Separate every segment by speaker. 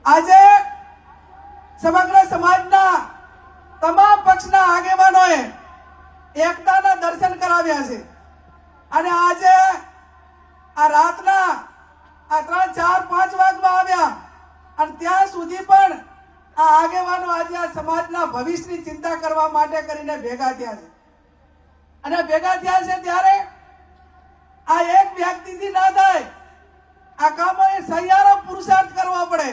Speaker 1: આજે સમગ્ર સમાજના તમામ પક્ષના આગેવાનોએ એકતાના દર્શન કરાવ્યા છે અને આજે આ રાતના 3, 4, 5 વાગમાં આવ્યા અને ત્યાં સુધી પણ આ આગેવાનો આજે આ સમાજના ભવિષ્યની ચિંતા કરવા માટે કરીને ભેગા થયા છે અને ભેગા થયા છે ત્યારે આ એક વ્યક્તિથી ના થાય, આ કામોએ સહિયારો પુરુષાર્થ કરવો પડે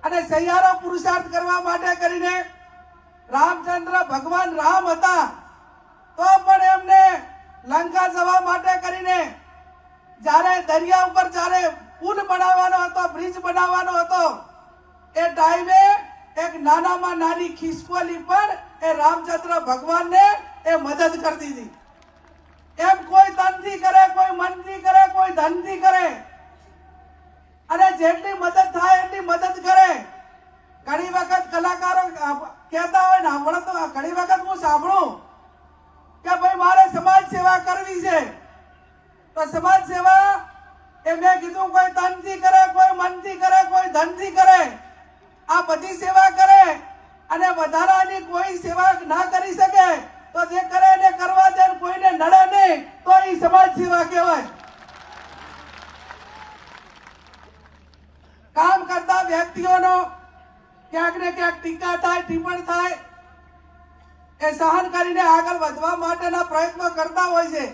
Speaker 1: અને સહિયારો પુરુષાર્થ કરવા માટે કરીને રામચંદ્ર ભગવાન રામ હતા તો પણ એમને લંકા જવા માટે કરીને જ્યારે દરિયા ઉપર જ્યારે પુલ બનાવવાનો હતો, બ્રિજ બનાવવાનો હતો, એ ટાઈમે એક નાનામાં નાની ખિસકોલી પણ એ રામચંદ્ર ભગવાનને એ મદદ કરતી હતી. એમ કોઈ તનથી કરે, કોઈ મનથી કરે, કોઈ ધનથી કરે અને જેટલી મદદ થાય એટલી મદદ કરે. ઘણી વખત કલાકારો કહેતા હોય ને, હમણાં તો ઘણી વખત હું સાંભળું કે ભાઈ મારે સમાજ સેવા કરવી છે, તો સમાજ સેવા એ મેં કીધું કોઈ તનથી કરે, કોઈ મનથી કરે, કોઈ ધનથી કરે, આ બધી સેવા કરે અને વધારાની કોઈ સેવા ના કરી શકે તો જે કરે એને કરવા દે, કોઈને નડે નહીં તો એ સમાજ સેવા કહેવાય. કામ કરતા વ્યક્તિઓનો ક્યાંક ને ક્યાંક ટીકા થાય, ટિપ્પણ થાય, એ સહન કરીને આગળ વધવા માટેના પ્રયત્નો કરતા હોય છે.